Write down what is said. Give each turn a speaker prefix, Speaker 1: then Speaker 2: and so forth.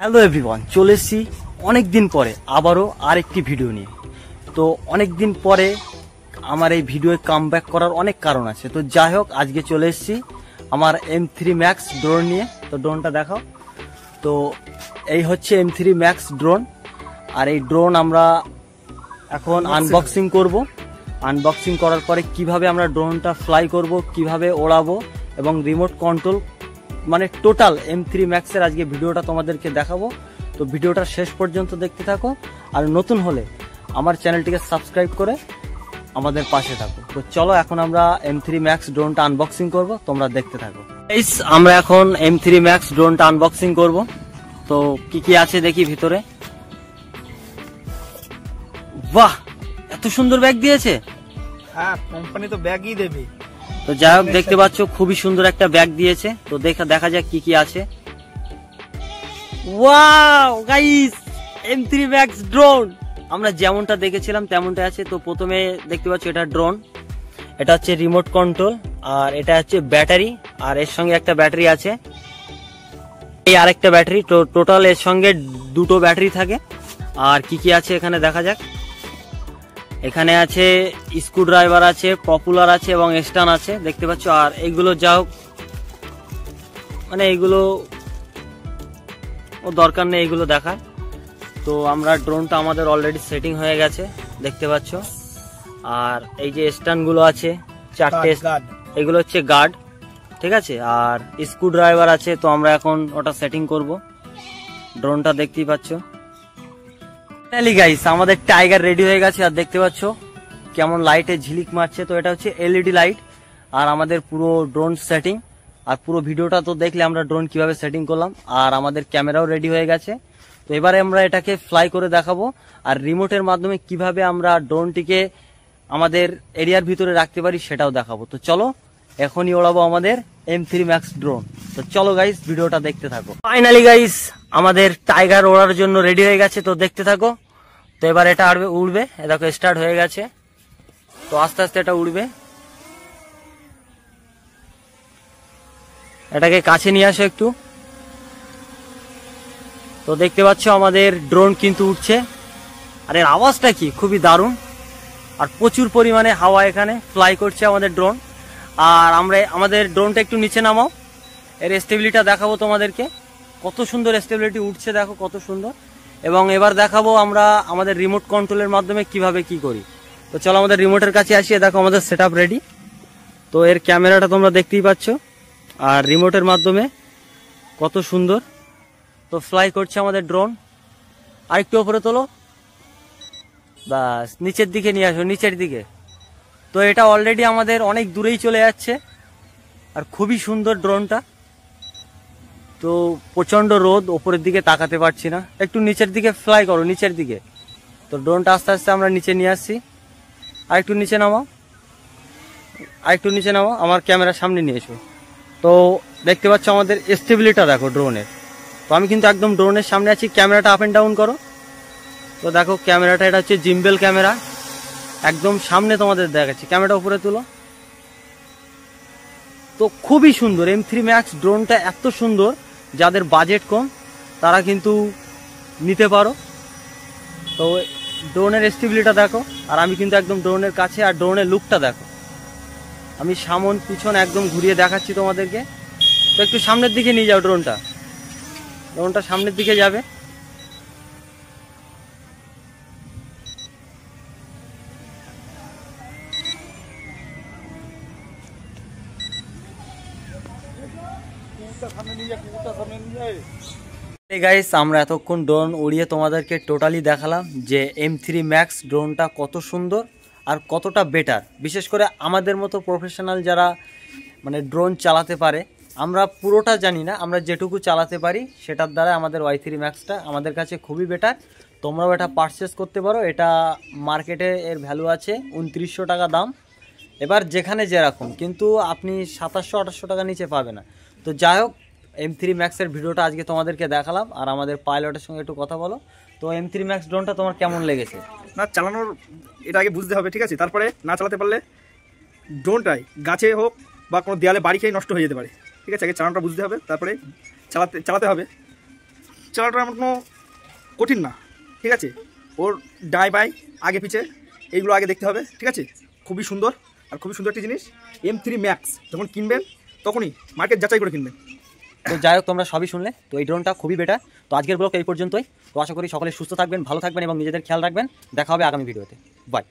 Speaker 1: Hello everyone, চলে এসেছি অনেকদিন পরে আবারও আরেকটি ভিডিও নিয়ে। তো অনেকদিন পরে আমার এই ভিডিওয়ে কামব্যাক করার অনেক কারণ আছে। তো যাই হোক, আজকে চলে এসেছি আমার M3 Max ড্রোন নিয়ে। তো ড্রোনটা দেখাও। তো এই হচ্ছে M3 Max ড্রোন, আর এই ড্রোন আমরা এখন আনবক্সিং করব। আনবক্সিং করার পরে কিভাবে আমরা ড্রোনটা ফ্লাই করব, কিভাবে ওড়াবো এবং রিমোট কন্ট্রোল মানে টোটাল M3 Max এর আজকে ভিডিওটা তোমাদেরকে দেখাবো। তো ভিডিওটা শেষ পর্যন্ত দেখতে থাকো, আর নতুন হলে আমার চ্যানেলটিকে সাবস্ক্রাইব করে আমাদের পাশে থাকো। তো চলো এখন আমরা M3 Max ড্রোনটা আনবক্সিং করব, তোমরা দেখতে থাকো। আমরা এখন M3 Max ড্রোনটা আনবক্সিং করব। তো কি কি আছে দেখি ভিতরে। বাহ, এত সুন্দর ব্যাগ দিয়েছে।
Speaker 2: হ্যাঁ, কোম্পানি তো ব্যাগই দেবে।
Speaker 1: তো যাই হোক, দেখতে পাচ্ছ খুবই সুন্দর একটা ব্যাগ দিয়েছে। তো দেখা যাক কি কি আছে। Wow guys, M3 Max drone আমরা যেমনটা দেখেছিলাম তেমনটা আছে। তো প্রথমে দেখতে পাচ্ছ এটা ড্রোন, এটা হচ্ছে রিমোট কন্ট্রোল, আর এটা হচ্ছে ব্যাটারি, আর এর সঙ্গে একটা ব্যাটারি আছে, এই আরেকটা ব্যাটারি। তো টোটাল এর সঙ্গে দুটো ব্যাটারি থাকে। আর কি কি আছে এখানে দেখা যাক। এখানে আছে স্ক্রুড্রাইভার আছে, পপুলার আছে এবং স্টান আছে, দেখতে পাচ্ছ। আর এইগুলো যা হোক মানে এইগুলো ও দরকার নেই এগুলো দেখার। তো আমরা ড্রোনটা আমাদের অলরেডি সেটিং হয়ে গেছে, দেখতে পাচ্ছ। আর এই যে স্ট্যান্ডগুলো আছে চারটে, এগুলো হচ্ছে গার্ড, ঠিক আছে। আর স্ক্রুড্রাইভার আছে। তো আমরা এখন ওটা সেটিং করব। ড্রোনটা দেখতেই পাচ্ছ। ফাইনালি গাইস, আমাদের টাইগার রেডি হয়ে গেছে। আর দেখতে পাচ্ছ কেমন লাইটে ঝিলিক মারছে। তো এটা হচ্ছে LED লাইট। আর আমাদের পুরো ড্রোন সেটিং, আর পুরো ভিডিওটা তো দেখলে আমরা ড্রোন কিভাবে সেটিং করলাম। আর আমাদের ক্যামেরাও রেডি হয়ে গেছে। তো এবারে আমরা এটাকে ফ্লাই করে দেখাবো, আর রিমোটের মাধ্যমে কিভাবে আমরা ড্রোনটিকে আমাদের এরিয়ার ভিতরে রাখতে পারি সেটাও দেখাবো। তো চলো এখনই ওড়াবো আমাদের M3 Max ড্রোন। তো চলো গাইস, ভিডিওটা দেখতে থাকো। ফাইনালি গাইস, আমাদের টাইগার ওড়ার জন্য রেডি হয়ে গেছে। তো দেখতে থাকো। তো এবার এটা উড়বে, দেখো স্টার্ট হয়ে গেছে। তো আস্তে আস্তে এটা উড়বে। এটাকে কাছে নিয়ে আসো একটু। তো দেখতে পাচ্ছ আমাদের ড্রোন কিন্তু উঠছে। আর এর আওয়াজটা কি খুবই দারুণ, আর প্রচুর পরিমাণে হাওয়া এখানে ফ্লাই করছে আমাদের ড্রোন। আর আমরা আমাদের ড্রোনটা একটু নিচে নামাও, এর স্টেবিলিটি দেখাবো তোমাদেরকে। কত সুন্দর স্টেবিলিটি উঠছে, দেখো কত সুন্দর। এবং এবার দেখাবো আমরা আমাদের রিমোট কন্ট্রোলের মাধ্যমে কিভাবে কি করি। তো চলো আমাদের রিমোটের কাছে আসি। দেখো আমাদের সেটআপ রেডি। তো এর ক্যামেরাটা তোমরা দেখতেই পাচ্ছ, আর রিমোটের মাধ্যমে কত সুন্দর তো ফ্লাই করছে আমাদের ড্রোন। আর একটু উপরে তোলো, বাস নিচের দিকে নিয়ে আসো, নিচের দিকে। তো এটা অলরেডি আমাদের অনেক দূরেই চলে যাচ্ছে, আর খুবই সুন্দর ড্রোনটা। তো প্রচন্ড রোদ, ওপরের দিকে তাকাতে পারছি না, একটু নিচের দিকে ফ্লাই করো, নিচের দিকে। তো ড্রোনটা আস্তে আস্তে আমরা নিচে নিয়ে আসছি। আর একটু নিচে নামাও, আর একটু নিচে নামাও, আমার ক্যামেরার সামনে নিয়ে এসো। তো দেখতে পাচ্ছ আমাদের স্টেবিলিটি দেখো ড্রোনের। তো আমি কিন্তু একদম ড্রোনের সামনে আছি, ক্যামেরাটা আপ এন্ড ডাউন করো। তো দেখো ক্যামেরাটা, এটা হচ্ছে জিম্বেল ক্যামেরা, একদম সামনে তোমাদের দেখাচ্ছি। ক্যামেরাটা উপরে তুলো। তো খুবই সুন্দর M3 Max ড্রোনটা, এত সুন্দর। যাদের বাজেট কম তারা কিন্তু নিতে পারো। তো ড্রোনের স্টেবিলিটি দেখো। আর আমি কিন্তু একদম ড্রোনের কাছে, আর ড্রোনের লুকটা দেখো। আমি সামন পিছন একদম ঘুরিয়ে দেখাচ্ছি তোমাদেরকে। তো একটু সামনের দিকে নিয়ে যাও ড্রোনটা, ড্রোনটা সামনের দিকে যাবে। গাইস, আমরা এতক্ষণ ড্রোন উড়িয়ে তোমাদেরকে টোটালি দেখালাম যে M3 Max ড্রোনটা কত সুন্দর আর কতটা বেটার। বিশেষ করে আমাদের মতো প্রফেশনাল যারা মানে ড্রোন চালাতে পারে, আমরা পুরোটা জানি না, আমরা যেটুকু চালাতে পারি সেটার দ্বারা আমাদের Y3 Maxটা আমাদের কাছে খুবই বেটার। তোমরাও এটা পারচেস করতে পারো। এটা মার্কেটে এর ভ্যালু আছে 2900 টাকা দাম। এবার যেখানে যেরকম, কিন্তু আপনি 2700-2800 টাকা নিচে পাবে না। তো যাই হোক, M3 Max এর ভিডিওটা আজকে তোমাদেরকে দেখালাম। আর আমাদের পাইলটের সঙ্গে একটু কথা বলো। তো M3 Max ড্রোনটা তোমার কেমন লেগেছে?
Speaker 2: না, চালানোর এটা আগে বুঝতে হবে, ঠিক আছে? তারপরে না চালাতে পারলে ড্রোনটাই গাছে হোক বা কোনো দেয়ালে বাড়ি খেয়ে নষ্ট হয়ে যেতে পারে, ঠিক আছে? আগে চালানোটা বুঝতে হবে, তারপরে চালাতে হবে। চালাটা আমার কোনো কঠিন না, ঠিক আছে। ওর ডাই বাই আগে পিছে এইগুলো আগে দেখতে হবে, ঠিক আছে। খুবই সুন্দর, আর খুবই সুন্দর একটি জিনিস। M3 Max যখন কিনবেন তখনই মার্কেট যাচাই করে কিনবেন।
Speaker 1: তো যাই হোক, তোমরা সবই শুনলে, তো এই ড্রোনটা খুবই বেটার। তো আজকের ব্লগ এই পর্যন্তই। তো আশা করি সকলে সুস্থ থাকবেন, ভালো থাকবেন এবং নিজেদের খেয়াল রাখবেন। দেখা হবে আগামী ভিডিওতে। বাই।